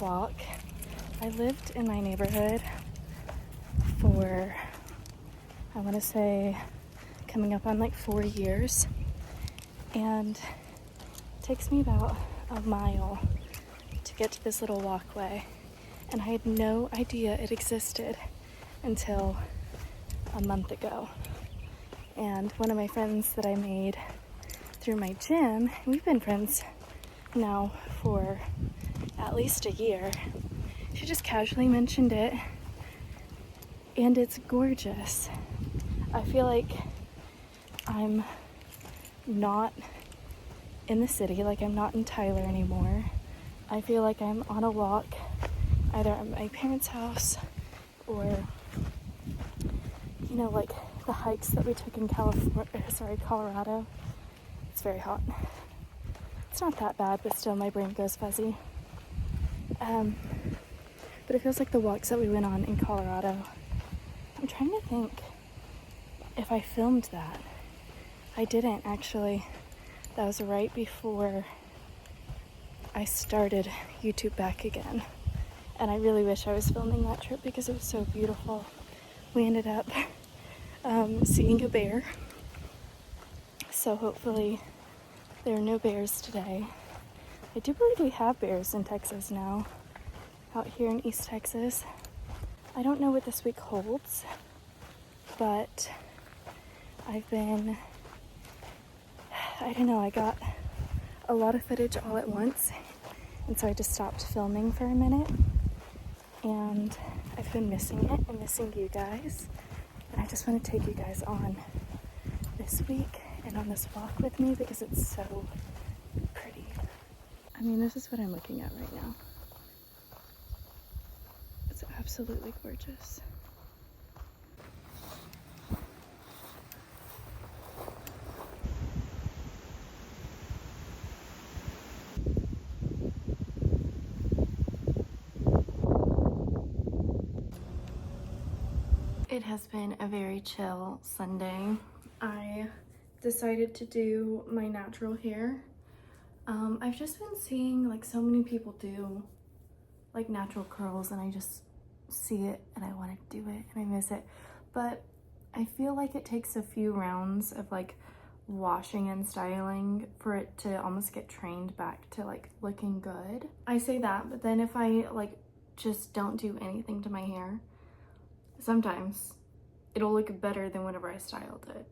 walk. I lived in my neighborhood for, I want to say, coming up on like 4 years, and it takes me about a mile to get to this little walkway, and I had no idea it existed until a month ago. And one of my friends that I made through my gym, we've been friends now for at least a year, she just casually mentioned it, and it's gorgeous. I feel like I'm not in the city, like I'm not in Tyler anymore. I feel like I'm on a walk either at my parents' house or, you know, like the hikes that we took in Colorado. It's very hot. It's not that bad, but still my brain goes fuzzy. But it feels like the walks that we went on in Colorado. I'm trying to think if I filmed that. I didn't, actually. That was right before I started YouTube back again. And I really wish I was filming that trip because it was so beautiful. We ended up seeing a bear. So hopefully there are no bears today. I do believe we have bears in Texas now, out here in East Texas. I don't know what this week holds, but I got a lot of footage all at once, and so I just stopped filming for a minute, and I've been missing it and missing you guys, and I just want to take you guys on this week and on this walk with me because it's so pretty. I mean, this is what I'm looking at right now. It's absolutely gorgeous. It has been a very chill Sunday. I decided to do my natural hair. I've just been seeing like so many people do like natural curls, and I just see it and I want to do it and I miss it. But I feel like it takes a few rounds of like washing and styling for it to almost get trained back to like looking good. I say that, but then if I like just don't do anything to my hair, sometimes it'll look better than whenever I styled it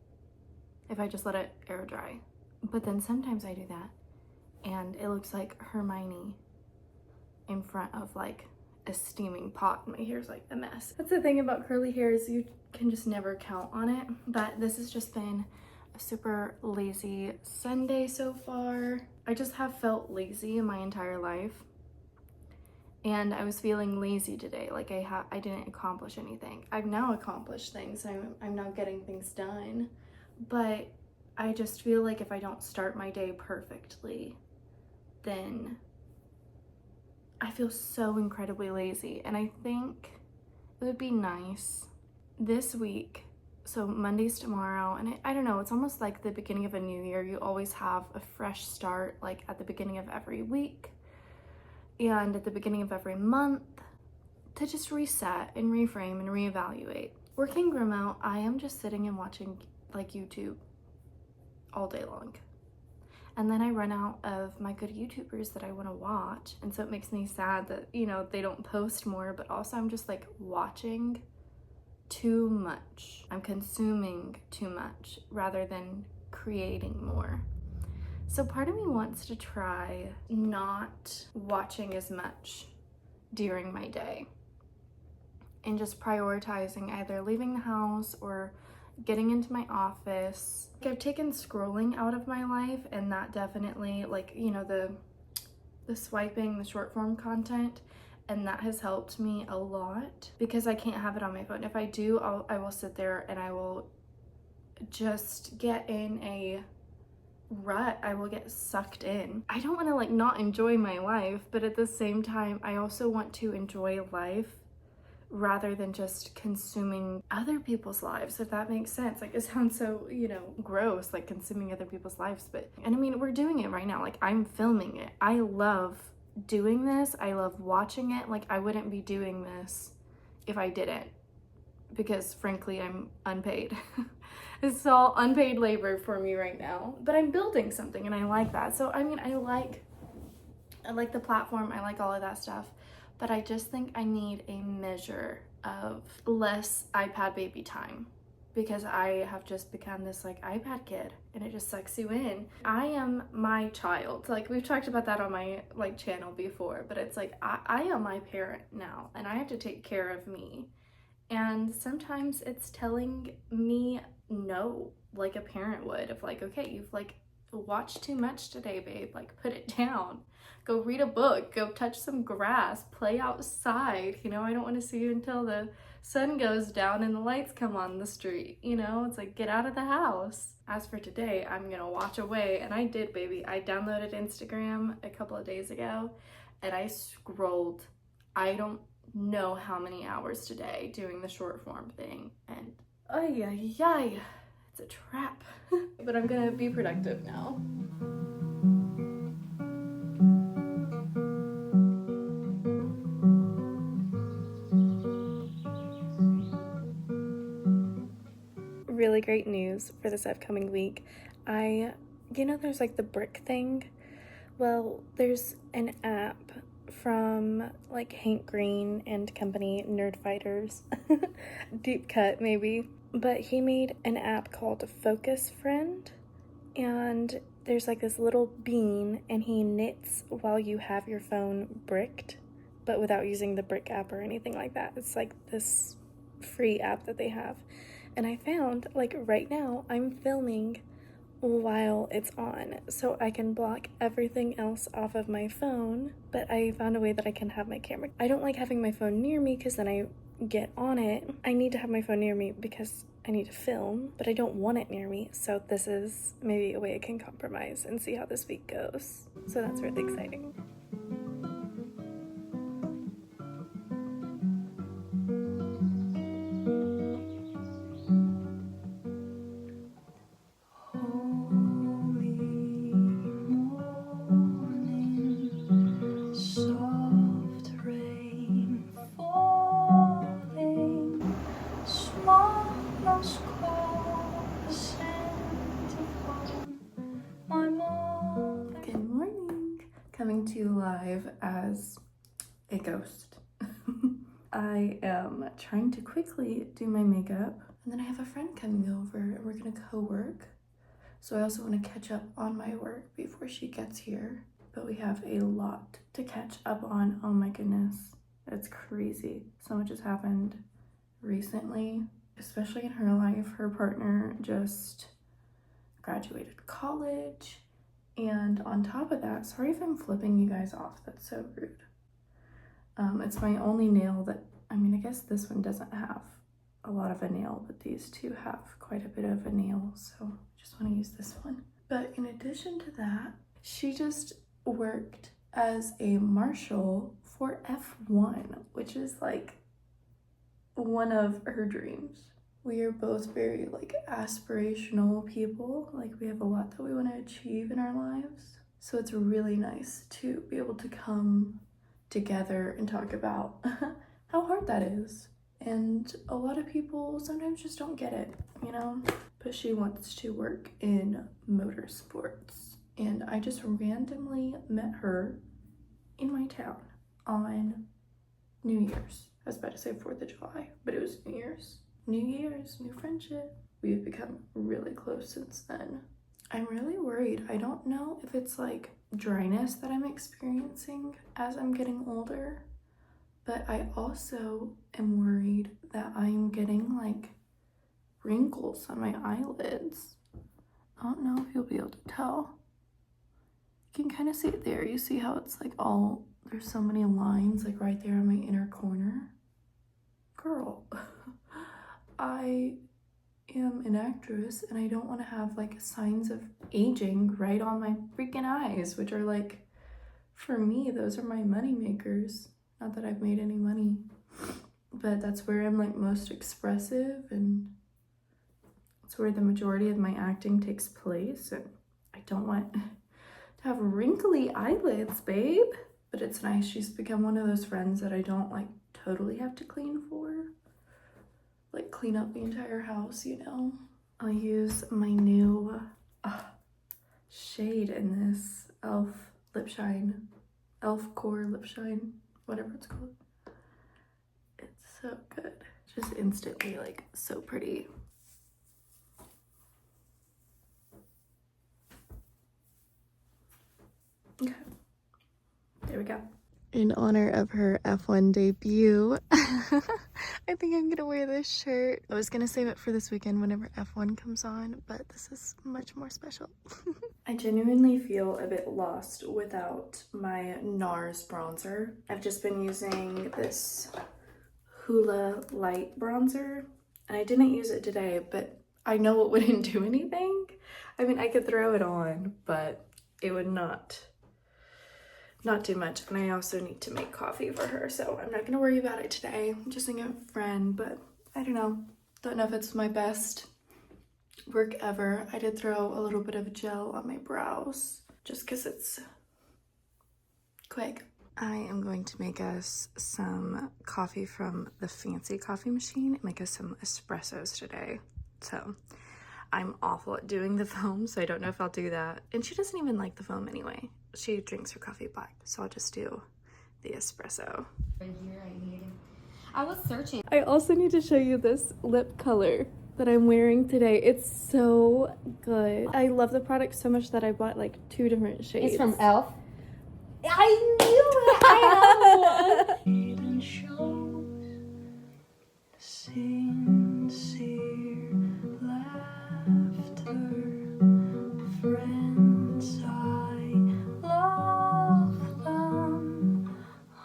if I just let it air dry. But then sometimes I do that and it looks like Hermione in front of like a steaming pot. My hair's like a mess. That's the thing about curly hair, is you can just never count on it. But this has just been a super lazy Sunday so far. I just have felt lazy in my entire life, and I was feeling lazy today. Like I didn't accomplish anything. I've now accomplished things. I'm now getting things done, but I just feel like if I don't start my day perfectly, then I feel so incredibly lazy. And I think it would be nice this week, so Monday's tomorrow, and I don't know, it's almost like the beginning of a new year. You always have a fresh start, like at the beginning of every week and at the beginning of every month, to just reset and reframe and reevaluate. Working remote, I am just sitting and watching like YouTube all day long. And then I run out of my good YouTubers that I want to watch. And so it makes me sad that, you know, they don't post more, but also I'm just like watching too much. I'm consuming too much rather than creating more. So part of me wants to try not watching as much during my day and just prioritizing either leaving the house or getting into my office. I've taken scrolling out of my life, and that definitely, like, you know, the swiping, the short form content, and that has helped me a lot because I can't have it on my phone. If I do, I will sit there and I will just get in a rut. I will get sucked in. I don't want to like not enjoy my life, but at the same time I also want to enjoy life rather than just consuming other people's lives, if that makes sense. Like, it sounds so, you know, gross, like consuming other people's lives, but, and I mean, we're doing it right now. Like, I'm filming it. I love doing this. I love watching it. Like, I wouldn't be doing this if I didn't, because frankly, I'm unpaid. It's all unpaid labor for me right now, but I'm building something and I like that. So, I mean, I like the platform. I like all of that stuff, but I just think I need a measure of less iPad baby time, because I have just become this like iPad kid and it just sucks you in. I am my child. Like, we've talked about that on my like channel before, but it's like I am my parent now and I have to take care of me. And sometimes it's telling me no, like a parent would, of like, okay, you've like watched too much today, babe, like put it down. Go read a book, go touch some grass, play outside. You know, I don't want to see you until the sun goes down and the lights come on the street. You know, it's like, get out of the house. As for today, I'm gonna watch away, and I did, baby. I downloaded Instagram a couple of days ago and I scrolled, I don't know how many hours today doing the short form thing, and ay, it's a trap. But I'm gonna be productive now. Really great news for this upcoming week. There's like the brick thing. Well, there's an app from like Hank Green and company, Nerd Fighters, deep cut maybe, but he made an app called Focus Friend, and there's like this little bean and he knits while you have your phone bricked, but without using the brick app or anything like that. It's like this free app that they have. And I found, like, right now I'm filming while it's on, so I can block everything else off of my phone, but I found a way that I can have my camera. I don't like having my phone near me because then I get on it. I need to have my phone near me because I need to film, but I don't want it near me, so this is maybe a way I can compromise and see how this week goes. So that's really exciting. Good morning. Coming to you live as a ghost. I am trying to quickly do my makeup, and then I have a friend coming over and we're gonna co-work. So I also want to catch up on my work before she gets here. But we have a lot to catch up on. Oh my goodness. It's crazy. So much has happened recently, especially in her life. Her partner just graduated college. And on top of that, sorry if I'm flipping you guys off. That's so rude. It's my only nail that, I mean, I guess this one doesn't have a lot of a nail, but these two have quite a bit of a nail, so I just want to use this one. But in addition to that, she just worked as a marshal for F1, which is like one of her dreams. We are both very like aspirational people. Like, we have a lot that we want to achieve in our lives. So it's really nice to be able to come together and talk about how hard that is. And a lot of people sometimes just don't get it, you know? But she wants to work in motorsports. And I just randomly met her in my town on New Year's. I was about to say 4th of July, but it was New Year's. New Year's, new friendship. We've become really close since then. I'm really worried. I don't know if it's like dryness that I'm experiencing as I'm getting older, but I also am worried that I'm getting like wrinkles on my eyelids. I don't know if you'll be able to tell. You can kind of see it there. You see how it's like all, there's so many lines like right there in my inner corner. Girl, I am an actress and I don't want to have like signs of aging right on my freaking eyes, which are like, for me, those are my money makers. Not that I've made any money, but that's where I'm like most expressive, and it's where the majority of my acting takes place, and I don't want to have wrinkly eyelids, babe. but it's nice. She's become one of those friends that I don't like totally have to clean for. Like clean up the entire house, you know. I'll use my new shade in this e.l.f. lip shine, e.l.f. core lip shine, whatever it's called. It's so good. Just instantly like so pretty. Okay, there we go. In honor of her F1 debut, I think I'm gonna wear this shirt. I was gonna save it for this weekend whenever F1 comes on, but this is much more special. I genuinely feel a bit lost without my NARS bronzer. I've just been using this Hoola light bronzer, and I didn't use it today, but I know it wouldn't do anything. I mean, I could throw it on, but it would not do much. And I also need to make coffee for her, so I'm not gonna worry about it today. I'm just a friend, but I don't know if it's my best work ever. I did throw a little bit of gel on my brows just because it's quick. I am going to make us some coffee from the fancy coffee machine, make us some espressos today. So I'm awful at doing the foam, so I don't know if I'll do that. And she doesn't even like the foam anyway. She drinks her coffee black, so I'll just do the espresso. Right here, I was searching. I also need to show you this lip color that I'm wearing today. It's so good. I love the product so much that I bought like 2 different shades. It's from e.l.f. I knew it! I have one! Even shows sincere laughter, friends I love them,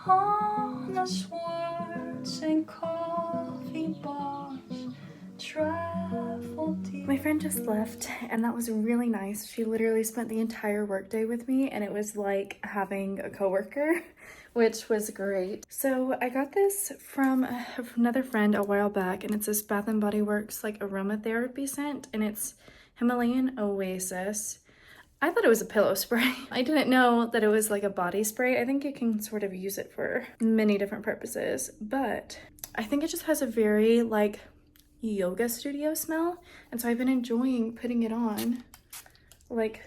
honest words and coffee bars, travel deep. My friend just left, and that was really nice. She literally spent the entire workday with me, and it was like having a coworker, which was great. So I got this from another friend a while back, and it's this Bath & Body Works like aromatherapy scent, and it's Himalayan Oasis. I thought it was a pillow spray. I didn't know that it was like a body spray. I think you can sort of use it for many different purposes, but I think it just has a very like yoga studio smell, and so I've been enjoying putting it on like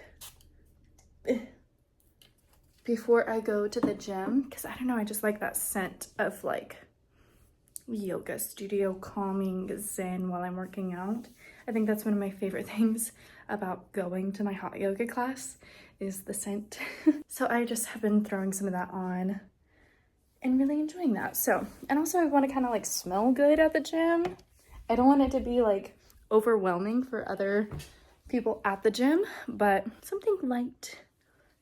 before I go to the gym, because I don't know, I just like that scent of like yoga studio calming zen while I'm working out. I think that's one of my favorite things about going to my hot yoga class is the scent. So I just have been throwing some of that on and really enjoying that. So, and also I want to kind of like smell good at the gym. I don't want it to be like overwhelming for other people at the gym, but something light,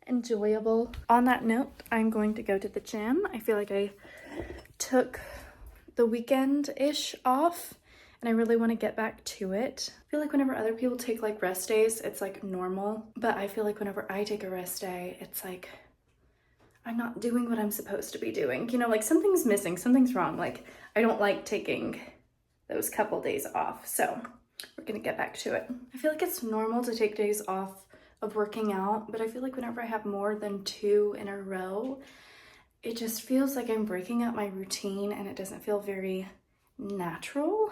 enjoyable. On that note, I'm going to go to the gym. I feel like I took the weekend-ish off, and I really want to get back to it. I feel like whenever other people take like rest days, it's like normal, but I feel like whenever I take a rest day, it's like I'm not doing what I'm supposed to be doing. You know, like something's missing, something's wrong. Like I don't like taking those couple days off, so we're gonna get back to it. I feel like it's normal to take days off of working out, but I feel like whenever I have more than 2 in a row, it just feels like I'm breaking up my routine and it doesn't feel very natural.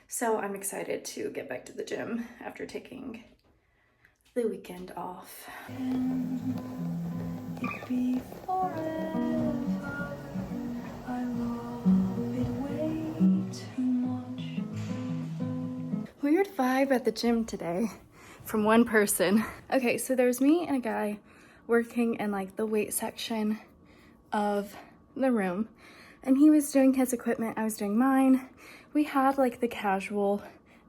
So I'm excited to get back to the gym after taking the weekend off. It'd be forever. I love it way too much. Weird vibe at the gym today from one person. Okay, so there's me and a guy working in like the weight section of the room, and he was doing his equipment, I was doing mine. We had like the casual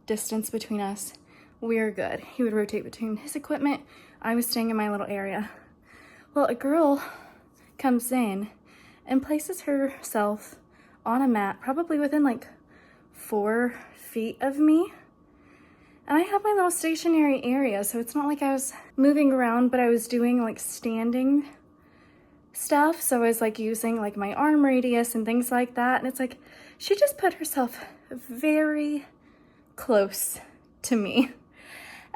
distance between us. We're good. He would rotate between his equipment, I was staying in my little area. Well, a girl comes in and places herself on a mat, probably within like 4 feet of me. And I have my little stationary area, so it's not like I was moving around, but I was doing like standing stuff. So I was like using like my arm radius and things like that. And it's like, she just put herself very close to me.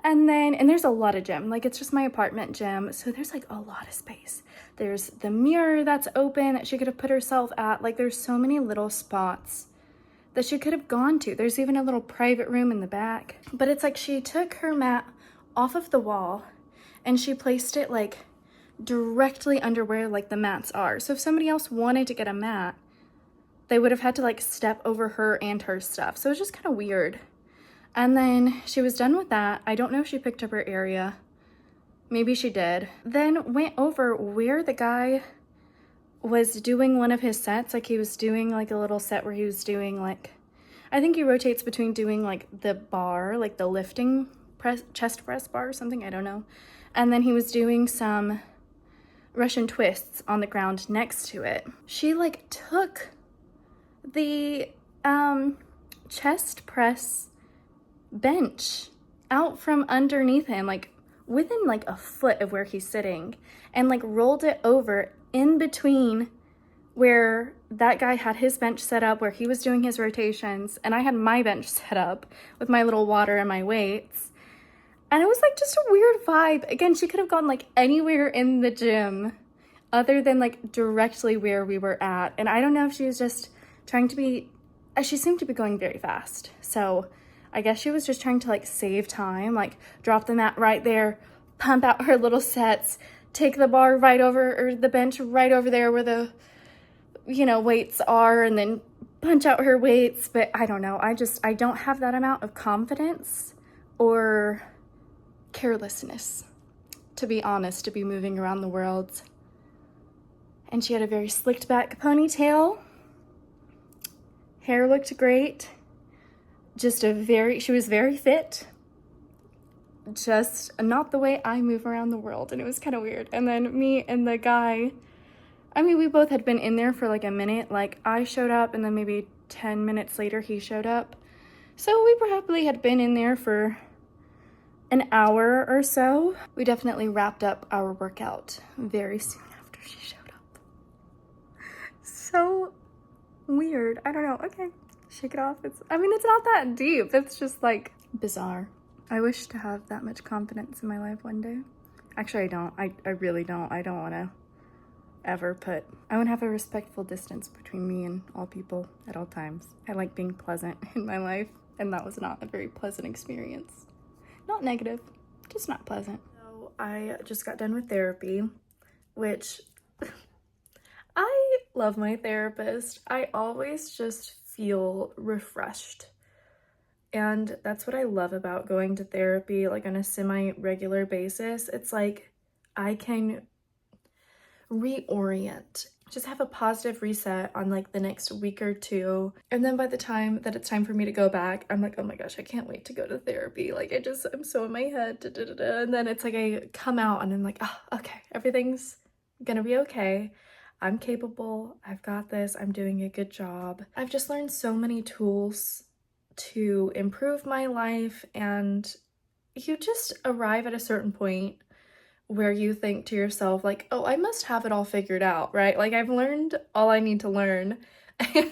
And there's a lot of gym. Like, it's just my apartment gym. So there's like a lot of space. There's the mirror that's open that she could have put herself at. Like, there's so many little spots that she could have gone to. There's even a little private room in the back. But it's like she took her mat off of the wall and she placed it like directly under where like the mats are. So if somebody else wanted to get a mat, they would have had to like step over her and her stuff. So it was just kind of weird. And then she was done with that. I don't know if she picked up her area. Maybe she did. Then went over where the guy was doing one of his sets. Like, he was doing like a little set where he was doing like, I think he rotates between doing like the bar, like the lifting press, chest press bar or something, I don't know. And then he was doing some Russian twists on the ground next to it. She like took the chest press bench out from underneath him, like within like a foot of where he's sitting, and like rolled it over in between where that guy had his bench set up, where he was doing his rotations, and I had my bench set up with my little water and my weights. And it was like just a weird vibe. Again, she could have gone like anywhere in the gym other than like directly where we were at. And I don't know if she was just trying to be, she seemed to be going very fast. So I guess she was just trying to like save time, like drop the mat right there, pump out her little sets, take the bar right over, or the bench right over there where the, you know, weights are, and then punch out her weights. But I don't know. I don't have that amount of confidence or carelessness, to be honest, to be moving around the world. And she had a very slicked back ponytail. Hair looked great. She was very fit. Just not the way I move around the world, and it was kind of weird. And then me and the guy, I mean, we both had been in there for like a minute. Like, I showed up, and then maybe 10 minutes later he showed up. So we probably had been in there for an hour or so. We definitely wrapped up our workout very soon after she showed up. So weird. I don't know. Okay, shake it off. It's not that deep. It's just like bizarre. I wish to have that much confidence in my life one day. Actually, I don't. I really don't. I don't want to ever I want to have a respectful distance between me and all people at all times. I like being pleasant in my life, and that was not a very pleasant experience. Not negative, just not pleasant. So I just got done with therapy, which I love my therapist. I always just feel refreshed. And that's what I love about going to therapy, like on a semi-regular basis. It's like I can reorient, just have a positive reset on like the next week or two. And then by the time that it's time for me to go back, I'm like, oh my gosh, I can't wait to go to therapy. Like, I'm so in my head. And then it's like I come out and I'm like, oh, okay, everything's gonna be okay. I'm capable. I've got this. I'm doing a good job. I've just learned so many tools to improve my life, and you just arrive at a certain point where you think to yourself like, oh, I must have it all figured out, right? Like, I've learned all I need to learn, and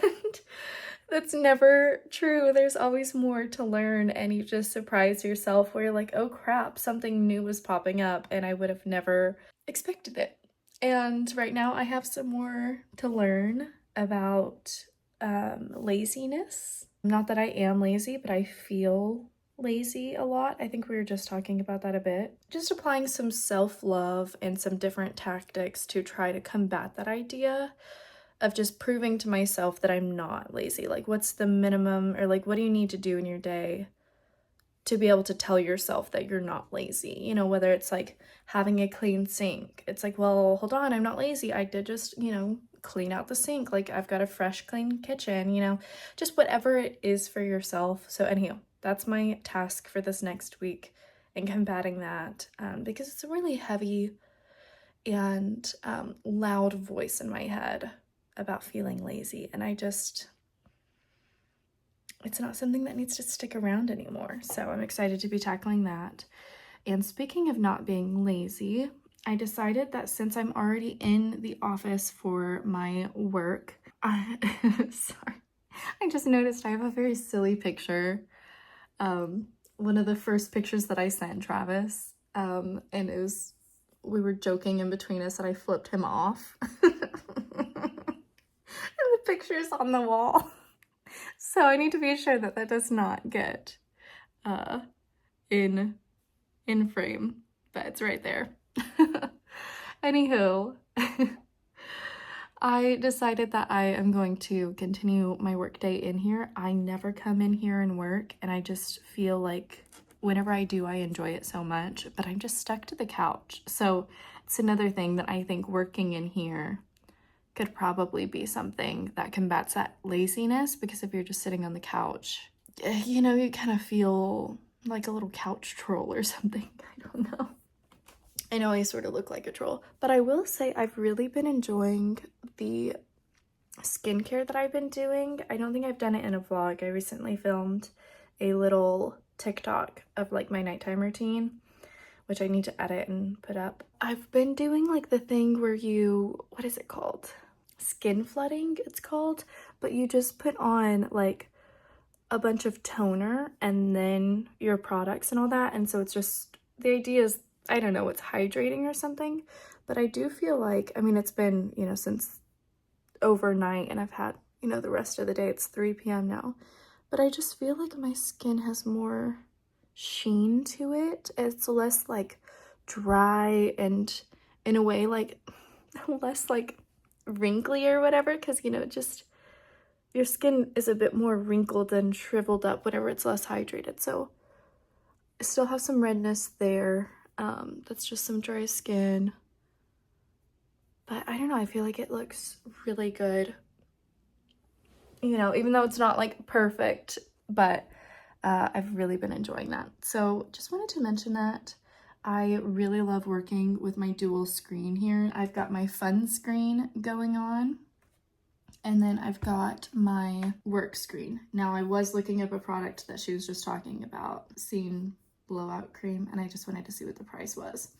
that's never true. There's always more to learn, and you just surprise yourself where you're like, oh crap, something new was popping up and I would have never expected it. And right now I have some more to learn about laziness. Not that I am lazy, but I feel lazy a lot. I think we were just talking about that a bit. Just applying some self-love and some different tactics to try to combat that idea of just proving to myself that I'm not lazy. Like, what's the minimum, or like, what do you need to do in your day to be able to tell yourself that you're not lazy? You know, whether it's like having a clean sink. It's like, well, hold on, I'm not lazy. I did just, clean out the sink. Like, I've got a fresh, clean kitchen, just whatever it is for yourself. So anyhow, that's my task for this next week in combating that, because it's a really heavy and loud voice in my head about feeling lazy. And it's not something that needs to stick around anymore. So I'm excited to be tackling that. And speaking of not being lazy, I decided that since I'm already in the office for my work, sorry, I just noticed I have a very silly picture one of the first pictures that I sent Travis. And we were joking in between us that I flipped him off. And the picture's on the wall. So I need to be sure that that does not get in frame, but it's right there. Anywho, I decided that I am going to continue my work day in here. I never come in here and work, and I just feel like whenever I do, I enjoy it so much, but I'm just stuck to the couch. So it's another thing that I think working in here could probably be something that combats that laziness, because if you're just sitting on the couch, you know, you kind of feel like a little couch troll or something. I don't know. I know I sort of look like a troll, but I will say I've really been enjoying the skincare that I've been doing. I don't think I've done it in a vlog. I recently filmed a little TikTok of like my nighttime routine, which I need to edit and put up. I've been doing like the thing where you, what is it called? Skin flooding, it's called, but you just put on like a bunch of toner and then your products and all that. And so it's just, the idea is, I don't know, it's hydrating or something, but I do feel like, I mean, it's been, you know, since overnight and I've had, you know, the rest of the day. It's 3 p.m. now, but I just feel like my skin has more sheen to it. It's less like dry and in a way like less like wrinkly or whatever, because, you know, just your skin is a bit more wrinkled and shriveled up whenever it's less hydrated. So I still have some redness there. That's just some dry skin, but I don't know, I feel like it looks really good, you know, even though it's not like perfect, but I've really been enjoying that. So just wanted to mention that I really love working with my dual screen here. I've got my fun screen going on, and then I've got my work screen. Now, I was looking up a product that she was just talking about, seeing blowout cream, and I just wanted to see what the price was.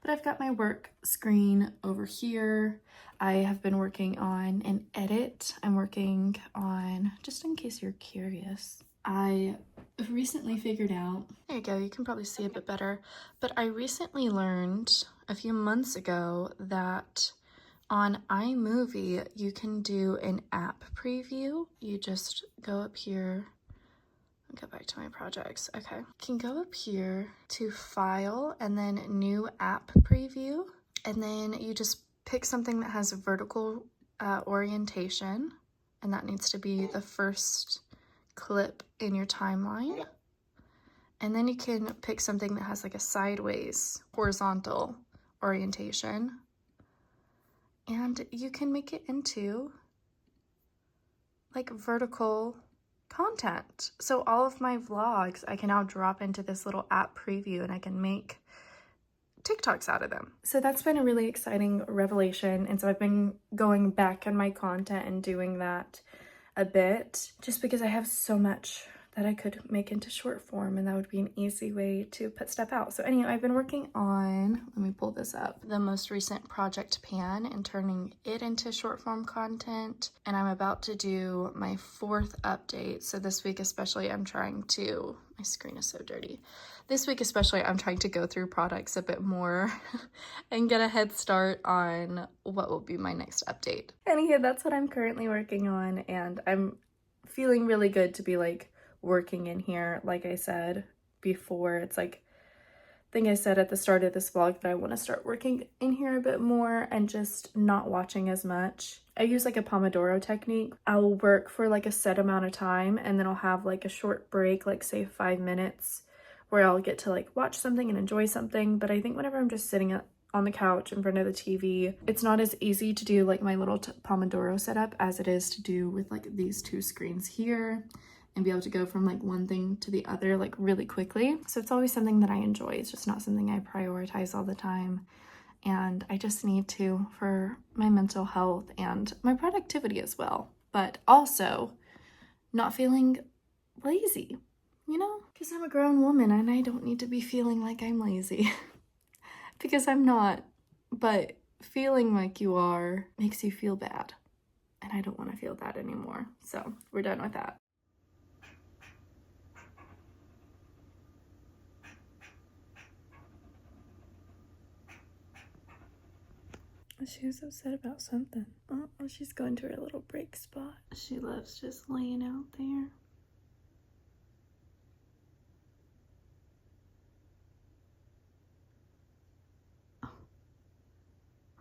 But I've got my work screen over here. I have been working on an edit. I'm working on, just in case you're curious, I recently figured out, there you go, you can probably see a bit better, but I recently learned a few months ago that on iMovie, you can do an app preview. You just go up here, I'll go back to my projects. Okay, you can go up here to File and then New App Preview, and then you just pick something that has a vertical orientation, and that needs to be the first clip in your timeline. And then you can pick something that has like a sideways horizontal orientation, and you can make it into like vertical content. So all of my vlogs I can now drop into this little app preview, and I can make TikToks out of them. So that's been a really exciting revelation, and so I've been going back on my content and doing that a bit, just because I have so much that I could make into short form, and that would be an easy way to put stuff out. So anyway, I've been working on, let me pull this up, the most recent project pan and turning it into short form content, and I'm about to do my 4th update. So this week especially, I'm trying to, my screen is so dirty. This week especially, I'm trying to go through products a bit more and get a head start on what will be my next update. Anywho, that's what I'm currently working on, and I'm feeling really good to be like working in here. Like I said before, it's like, I think I said at the start of this vlog that I want to start working in here a bit more and just not watching as much. I use like a Pomodoro technique. I'll work for like a set amount of time, and then I'll have like a short break, like say 5 minutes, where I'll get to like watch something and enjoy something. But I think whenever I'm just sitting on the couch in front of the TV, it's not as easy to do like my little Pomodoro setup as it is to do with like these 2 screens here, and be able to go from like one thing to the other like really quickly. So it's always something that I enjoy. It's just not something I prioritize all the time. And I just need to for my mental health and my productivity as well. But also not feeling lazy, you know? Because I'm a grown woman and I don't need to be feeling like I'm lazy. Because I'm not. But feeling like you are makes you feel bad. And I don't want to feel that anymore. So we're done with that. She was upset about something. Oh, she's going to her little break spot. She loves just laying out there.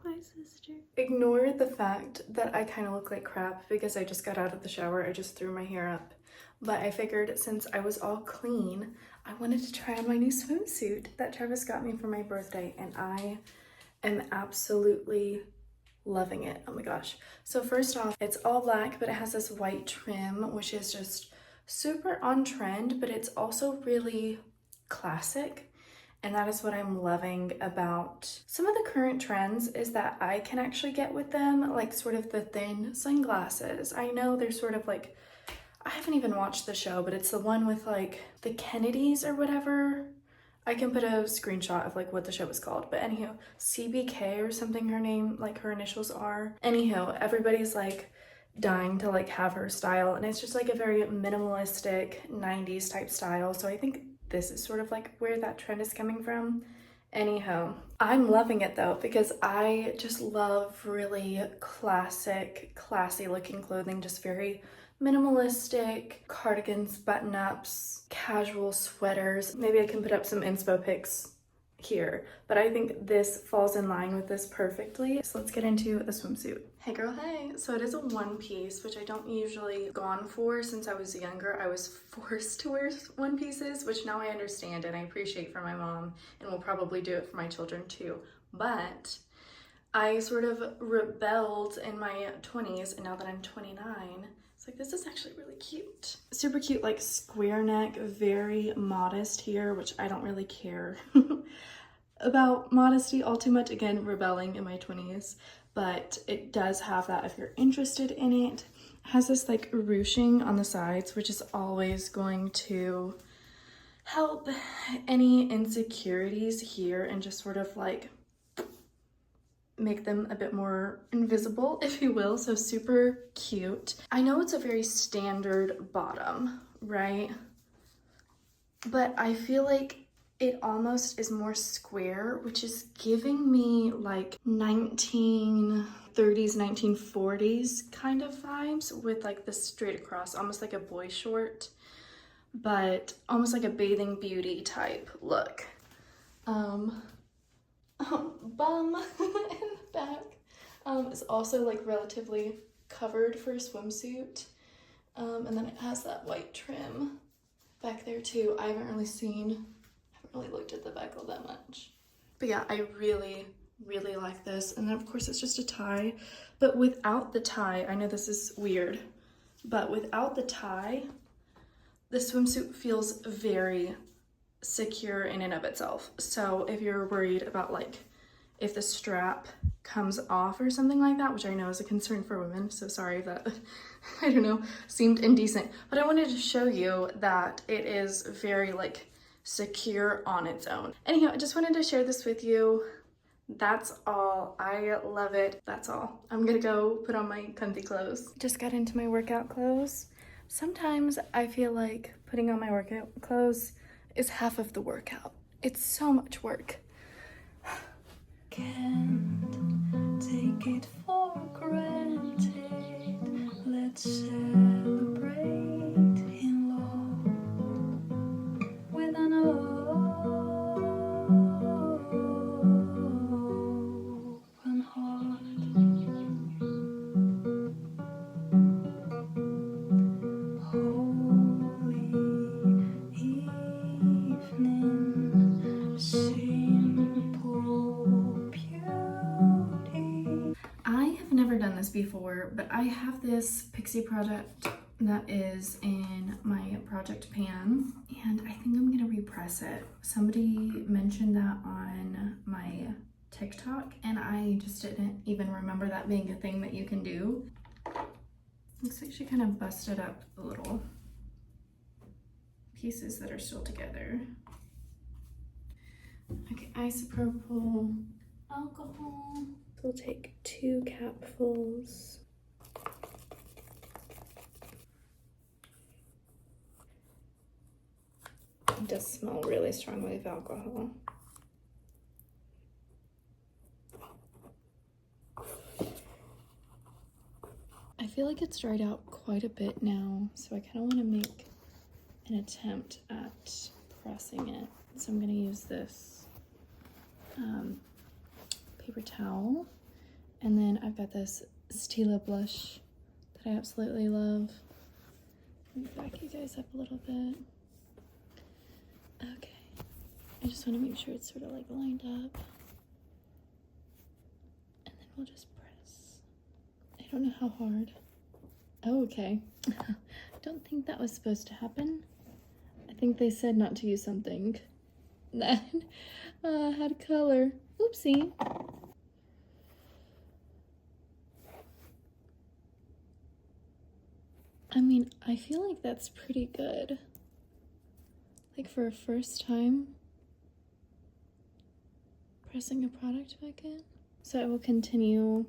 My sister. Ignore the fact that I kind of look like crap because I just got out of the shower. I just threw my hair up. But I figured since I was all clean, I wanted to try on my new swimsuit that Travis got me for my birthday. And I am absolutely loving it. Oh my gosh. So first off, it's all black, but it has this white trim, which is just super on trend, but it's also really classic. And that is what I'm loving about some of the current trends, is that I can actually get with them, like sort of the thin sunglasses. I know they're sort of like, I haven't even watched the show, but it's the one with like the Kennedys or whatever. I can put a screenshot of like what the show was called, but anyhow, CBK or something her name, like her initials are. Anyhow, everybody's like dying to like have her style, and it's just like a very minimalistic 90s type style. So I think this is sort of like where that trend is coming from. Anyhow, I'm loving it though, because I just love really classic, classy looking clothing, just very minimalistic cardigans, button-ups, casual sweaters. Maybe I can put up some inspo pics here, but I think this falls in line with this perfectly. So let's get into the swimsuit. Hey girl, hey. So it is a one piece, which I don't usually gone for. Since I was younger, I was forced to wear one pieces, which now I understand and I appreciate for my mom, and will probably do it for my children too. But I sort of rebelled in my 20s, and now that I'm 29, it's like, this is actually really cute. Super cute, like square neck, very modest here, which I don't really care about modesty all too much. Again, rebelling in my 20s, but it does have that if you're interested in it. It has this like ruching on the sides, which is always going to help any insecurities here and just sort of like make them a bit more invisible, if you will. So super cute. I know it's a very standard bottom, right? But I feel like it almost is more square, which is giving me like 1930s, 1940s kind of vibes, with like the straight across, almost like a boy short, but almost like a bathing beauty type look. Bum in the back is also like relatively covered for a swimsuit, and then it has that white trim back there too. I haven't really looked at the back all that much, but yeah, I really like this. And then of course it's just a tie, but without the tie, I know this is weird, but without the tie, the swimsuit feels very secure in and of itself. So if you're worried about like if the strap comes off or something like that, which I know is a concern for women, so sorry if that I don't know, seemed indecent, but I wanted to show you that it is very like secure on its own. Anyhow, I just wanted to share this with you. That's all. I love it. That's all. I'm gonna go put on my comfy clothes. Just got into my workout clothes. Sometimes I feel like putting on my workout clothes is half of the workout. It's so much work. Can't take it for granted. Let's celebrate in love with an open heart. Holy evening, simple beauty. I have never done this before, but I have this pixie product that is in my project pan, and I think I'm gonna repress it. Somebody mentioned that on my TikTok, and I just didn't even remember that being a thing that you can do. Looks like she kind of busted up the little pieces that are still together. Okay, isopropyl alcohol. We'll take 2 capfuls. It does smell really strongly of alcohol. feel like it's dried out quite a bit now, so I kind of want to make an attempt at pressing it. So I'm going to use this paper towel, and then I've got this Stila blush that I absolutely love. Let me back you guys up a little bit. Okay, I just want to make sure it's sort of like lined up, and then we'll just press. I don't know how hard. Oh, okay. Don't think that was supposed to happen. I think they said not to use something that had color. Oopsie. I mean, I feel like that's pretty good. Like for a first time pressing a product back in. So I will continue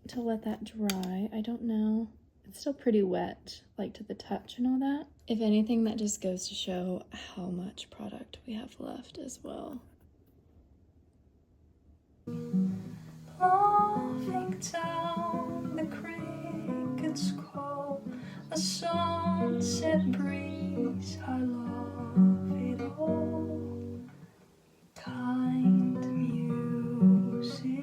to let that dry. I don't know. It's still pretty wet, like to the touch and all that. If anything, that just goes to show how much product we have left as well. Laughing down the cricket's call, a sunset breeze, I love it all. Kind musicians,